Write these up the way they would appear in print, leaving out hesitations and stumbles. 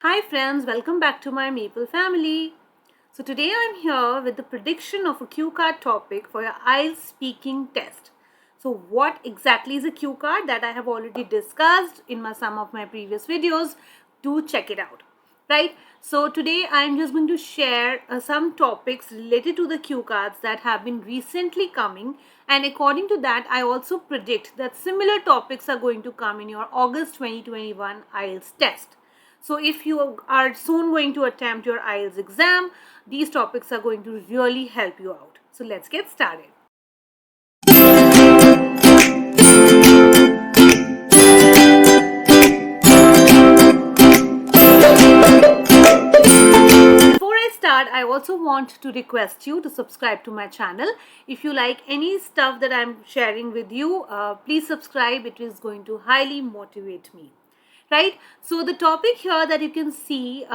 Hi friends, welcome back to my Maple family. So today I'm here with the prediction of a cue card topic for your IELTS speaking test. So what exactly is a cue card? That I have already discussed in some of my previous videos. Do check it out. Right? So today I'm just going to share some topics related to the cue cards that have been recently coming, and according to that I also predict that similar topics are going to come in your August 2021 IELTS test. So if you are soon going to attempt your IELTS exam, these topics are going to really help you out. So let's get started. Before I start, I also want to request you to subscribe to my channel. If you like any stuff that I'm sharing with you, please subscribe. It is going to highly motivate me. Right? So the topic here that you can see,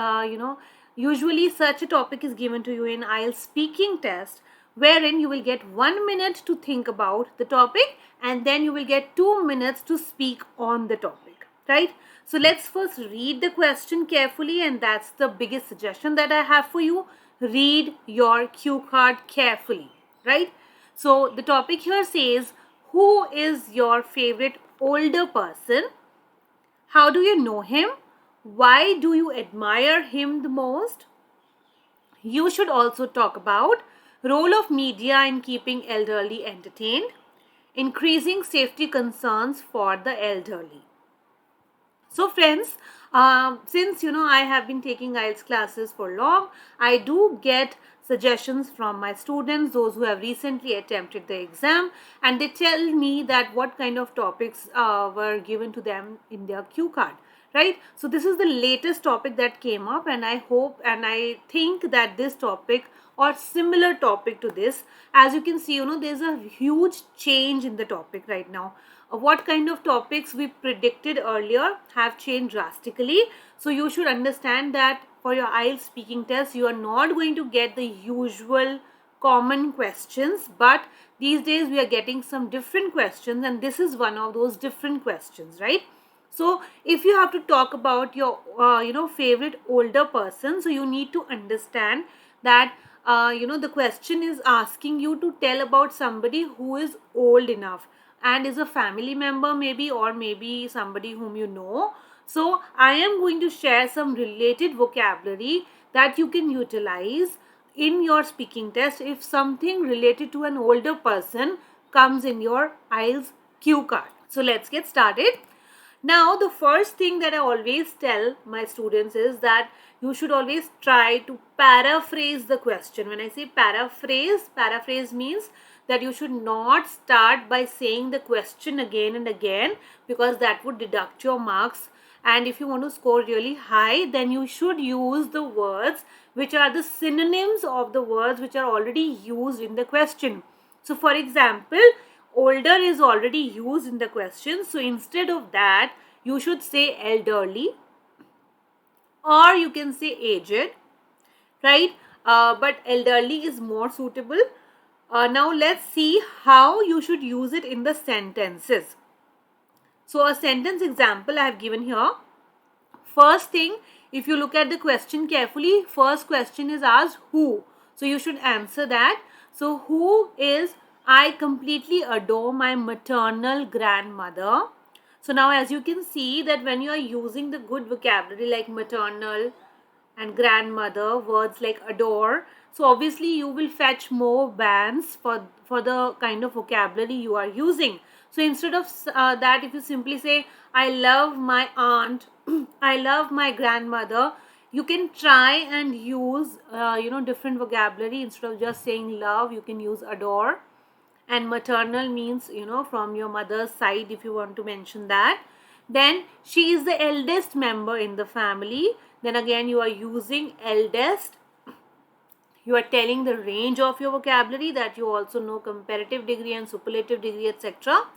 usually such a topic is given to you in IELTS speaking test, wherein you will get 1 minute to think about the topic and then you will get 2 minutes to speak on the topic, right? So let's first read the question carefully, and that's the biggest suggestion that I have for you. Read your cue card carefully, right? So the topic here says, who is your favorite older person? How do you know him? Why do you admire him the most? You should also talk about role of media in keeping elderly entertained, increasing safety concerns for the elderly. So friends, since I have been taking IELTS classes for long, I do get suggestions from my students, those who have recently attempted the exam, and they tell me that what kind of topics were given to them in their cue card, right? So this is the latest topic that came up, and I hope and I think that this topic or similar topic to this, as you can see, there's a huge change in the topic right now. What kind of topics we predicted earlier have changed drastically. So you should understand that for your IELTS speaking test, you are not going to get the usual common questions, but these days we are getting some different questions, and this is one of those different questions, right? So if you have to talk about your favorite older person, so you need to understand that the question is asking you to tell about somebody who is old enough and is a family member, maybe, or maybe somebody whom you know. So I am going to share some related vocabulary that you can utilize in your speaking test if something related to an older person comes in your IELTS cue card. So let's get started. Now, the first thing that I always tell my students is that you should always try to paraphrase the question. When I say paraphrase means that you should not start by saying the question again and again, because that would deduct your marks. And if you want to score really high, then you should use the words which are the synonyms of the words which are already used in the question. So for example, older is already used in the question. So instead of that, you should say elderly, or you can say aged, right? But elderly is more suitable. Now let's see how you should use it in the sentences. So a sentence example I have given here. First thing, if you look at the question carefully, first question is asked who. So you should answer that. So who is, I completely adore my maternal grandmother. So now as you can see that when you are using the good vocabulary like maternal and grandmother, words like adore, so obviously you will fetch more bands for the kind of vocabulary you are using. So instead of that, if you simply say I love my aunt, I love my grandmother, you can try and use different vocabulary. Instead of just saying love, you can use adore. And maternal means from your mother's side, if you want to mention that. Then she is the eldest member in the family, then again you are using eldest. You are telling the range of your vocabulary, that you also know comparative degree and superlative degree, etc.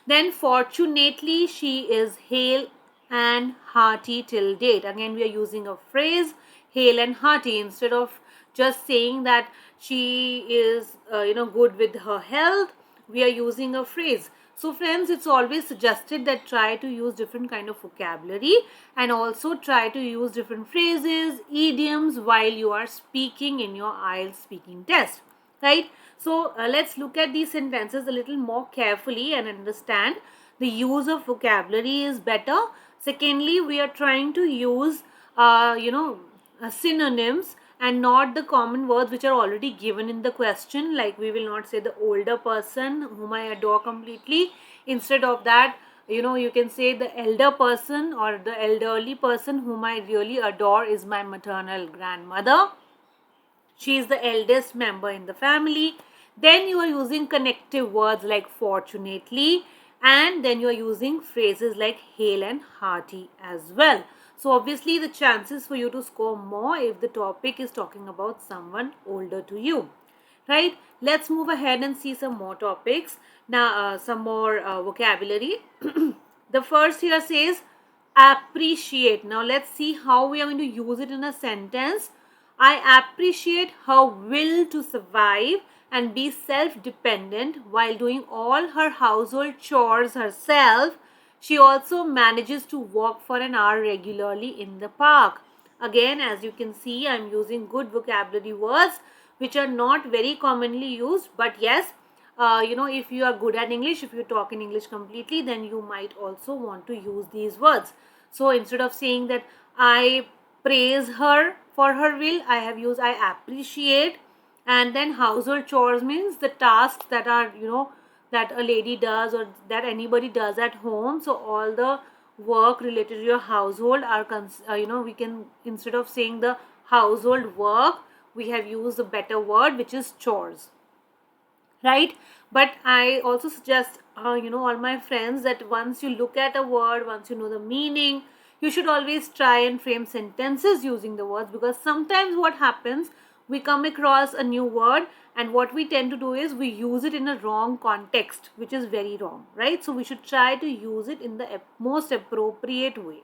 Then fortunately she is hale and hearty till date. Again we are using a phrase hale and hearty. Instead of just saying that she is good with her health, we are using a phrase So friends, it's always suggested that try to use different kind of vocabulary and also try to use different phrases, idioms while you are speaking in your IELTS speaking test, right? So let's look at these sentences a little more carefully and understand the use of vocabulary is better. Secondly, we are trying to use synonyms and not the common words which are already given in the question. Like we will not say the older person whom I adore completely. Instead of that, you can say the elder person or the elderly person whom I really adore is my maternal grandmother. She is the eldest member in the family. Then you are using connective words like fortunately, and then you are using phrases like hale and hearty as well. So obviously the chances for you to score more if the topic is talking about someone older to you, right? Let's move ahead and see some more topics now, some more vocabulary. The first here says appreciate. Now let's see how we are going to use it in a sentence. I appreciate her will to survive and be self-dependent while doing all her household chores herself. She also manages to walk for an hour regularly in the park. Again, as you can see, I'm using good vocabulary words which are not very commonly used, but yes, if you are good at English, if you talk in English completely, then you might also want to use these words. So instead of saying that I praise her for her will, I have used I appreciate. And then household chores means the tasks that are, that a lady does or that anybody does at home. So all the work related to your household are, we can, instead of saying the household work, we have used a better word which is chores, right? But I also suggest all my friends that once you look at a word, once you know the meaning, you should always try and frame sentences using the words, because sometimes what happens, we come across a new word and what we tend to do is we use it in a wrong context, which is very wrong, right? So we should try to use it in the most appropriate way.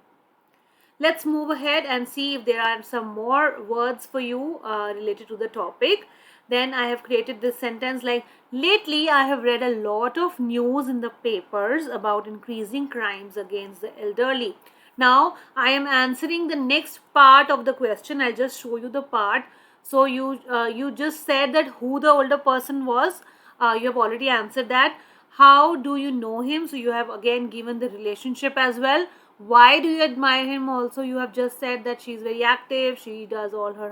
Let's move ahead and see if there are some more words for you related to the topic. Then I have created this sentence like, lately I have read a lot of news in the papers about increasing crimes against the elderly. Now I am answering the next part of the question. I'll just show you the part. So you just said that who the older person was. You have already answered that. How do you know him? So you have again given the relationship as well. Why do you admire him? Also, you have just said that she's very active. She does all her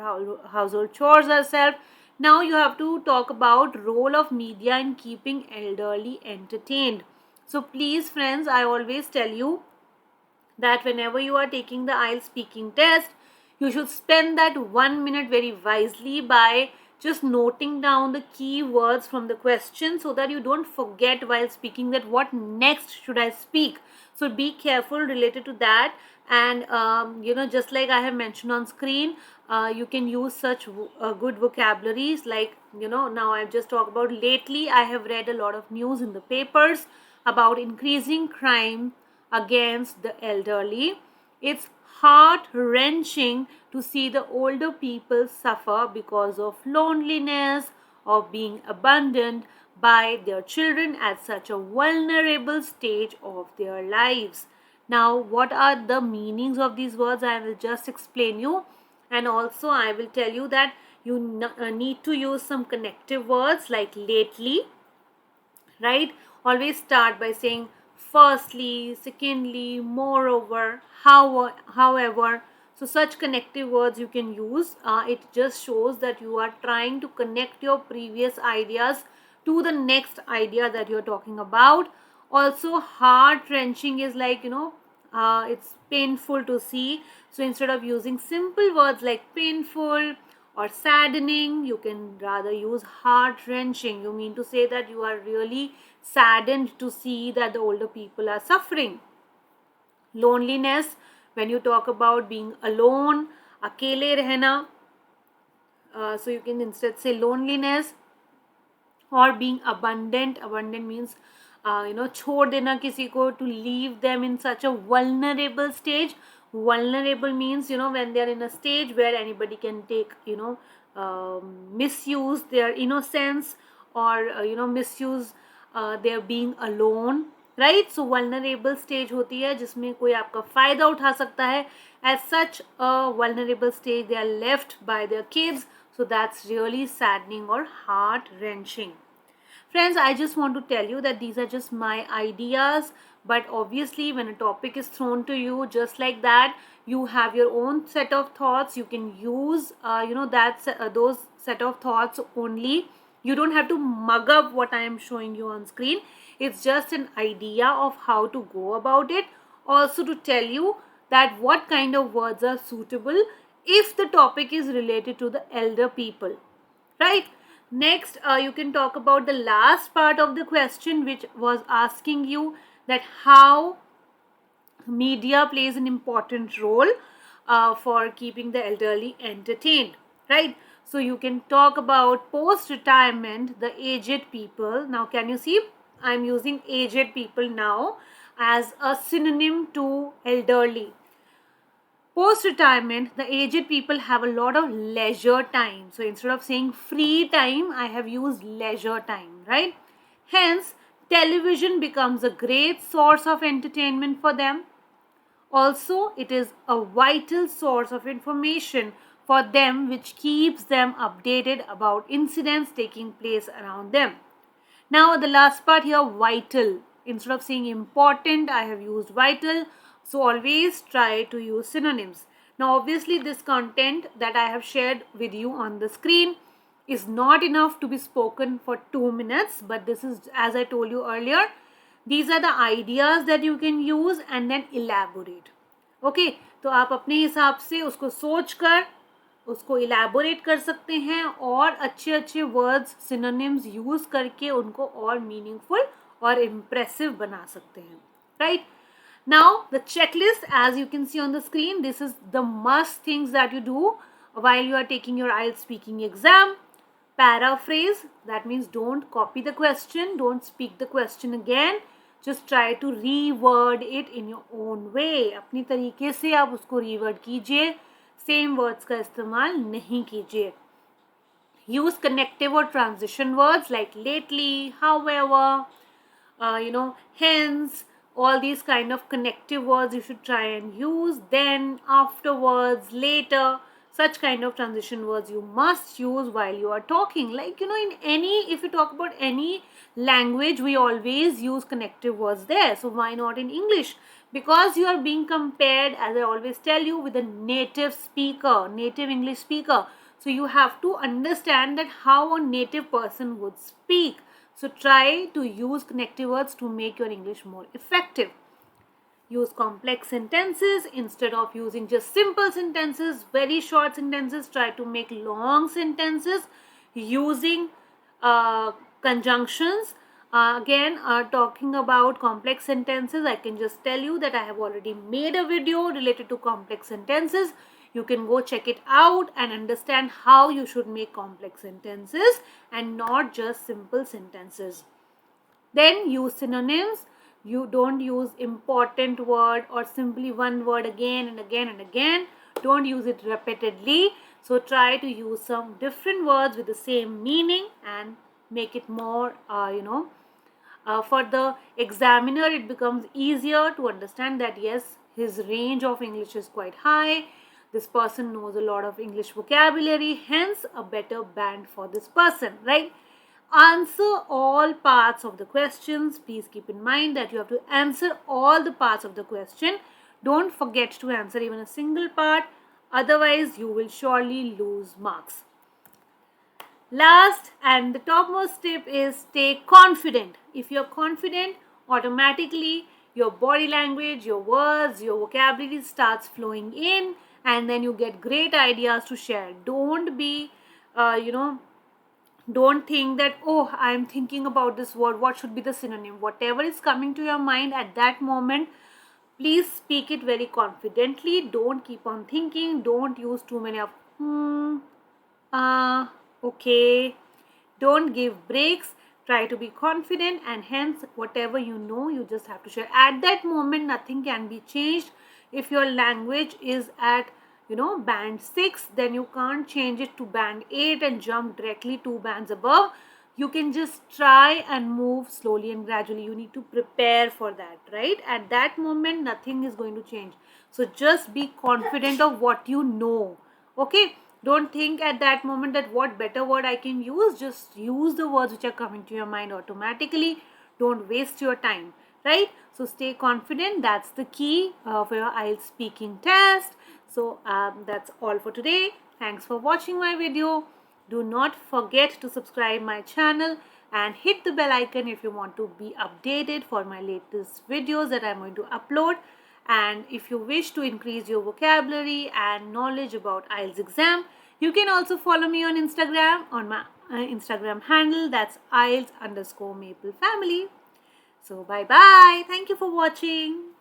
household chores herself. Now you have to talk about role of media in keeping elderly entertained. So please friends, I always tell you that whenever you are taking the IELTS speaking test, you should spend that 1 minute very wisely by just noting down the key words from the question so that you don't forget while speaking that what next should I speak. So be careful related to that. And just like I have mentioned on screen, you can use such good vocabularies like, now I've just talked about lately I have read a lot of news in the papers about increasing crime against the elderly. It's heart-wrenching to see the older people suffer because of loneliness or being abandoned by their children at such a vulnerable stage of their lives. Now, what are the meanings of these words? I will just explain you, and also I will tell you that you need to use some connective words like lately, right? Always start by saying firstly, secondly, moreover, however. So such connective words you can use. It just shows that you are trying to connect your previous ideas to the next idea that you're talking about. Also, heart-wrenching is like, it's painful to see. So instead of using simple words like painful or saddening, you can rather use heart-wrenching. You mean to say that you are really saddened to see that the older people are suffering. Loneliness, when you talk about being alone, akele rehna, so you can instead say loneliness. Or being abundant. Abundant means छोड़ देना किसी को, to leave them in such a vulnerable stage. Vulnerable means when they are in a stage where anybody can take misuse their innocence or misuse their being alone. Right. So vulnerable stage होती है जिसमें कोई आपका फ़ायदा उठा सकता है. As such a vulnerable stage they are left by their kids. So that's really saddening or heart-wrenching. Friends, I just want to tell you that these are just my ideas, but obviously when a topic is thrown to you just like that, you have your own set of thoughts. You can use those set of thoughts only. You don't have to mug up what I am showing you on screen. It's just an idea of how to go about it. Also to tell you that what kind of words are suitable if the topic is related to the elder people, right? Next, you can talk about the last part of the question, which was asking you that how media plays an important role for keeping the elderly entertained, right? So you can talk about post-retirement, the aged people. Now, can you see? I'm using aged people now as a synonym to elderly. Post-retirement, the aged people have a lot of leisure time. So instead of saying free time, I have used leisure time, right? Hence, television becomes a great source of entertainment for them. Also, it is a vital source of information for them, which keeps them updated about incidents taking place around them. Now, the last part here, vital. Instead of saying important, I have used vital. So, always try to use synonyms. Now, obviously, this content that I have shared with you on the screen is not enough to be spoken for 2 minutes. But this is, as I told you earlier, these are the ideas that you can use and then elaborate. Okay, तो आप अपने हिसाब से उसको सोच कर उसको elaborate कर सकते हैं और अच्छे अच्छे वर्ड्स सिनोनिम्स यूज करके उनको और मीनिंगफुल और इम्प्रेसिव बना सकते हैं, right. Now the checklist as you can see on the screen, this is the must things that you do while you are taking your IELTS speaking exam. Paraphrase, that means don't copy the question, don't speak the question again, just try to reword it in your own way. अपनी तरीके से आप उसको reword कीजिए, same words का इस्तेमाल नहीं कीजिए. यूज कनेक्टिव और transition words like lately, however, hence, all these kind of connective words you should try and use. Then, afterwards, later, such kind of transition words you must use while you are talking. Like, in any, if you talk about any language, we always use connective words there. So why not in English? Because you are being compared, as I always tell you, with a native speaker, native English speaker. So you have to understand that how a native person would speak. So try to use connective words to make your English more effective. Use complex sentences instead of using just simple sentences, very short sentences. Try to make long sentences using conjunctions. Again, talking about complex sentences, I can just tell you that I have already made a video related to complex sentences. You can go check it out and understand how you should make complex sentences and not just simple sentences. Then use synonyms. You don't use important word or simply one word again and again and again. Don't use it repeatedly. So try to use some different words with the same meaning and make it more, for the examiner, it becomes easier to understand that yes, his range of English is quite high. This person knows a lot of English vocabulary, hence a better band for this person, right? Answer all parts of the questions. Please keep in mind that you have to answer all the parts of the question. Don't forget to answer even a single part. Otherwise, you will surely lose marks. Last and the topmost tip is stay confident. If you're confident, automatically your body language, your words, your vocabulary starts flowing in, and then you get great ideas to share. Don't be, don't think that, oh, I'm thinking about this word, what should be the synonym? Whatever is coming to your mind at that moment, please speak it very confidently. Don't keep on thinking. Don't use too many of okay. Don't give breaks. Try to be confident, and hence whatever you just have to share. At that moment, nothing can be changed. If your language is at band 6, then you can't change it to band 8 and jump directly 2 bands above. you can just try and move slowly and gradually. You need to prepare for that, right? At that moment, nothing is going to change. So just be confident of what you know. Okay, don't think at that moment that what better word I can use. Just use the words which are coming to your mind automatically. Don't waste your time, right? So stay confident. That's the key for your IELTS speaking test. So that's all for today. Thanks for watching my video. Do not forget to subscribe my channel and hit the bell icon if you want to be updated for my latest videos that I'm going to upload. And if you wish to increase your vocabulary and knowledge about IELTS exam, you can also follow me on Instagram on my Instagram handle, that's IELTS_Maple Family. So bye bye. Thank you for watching.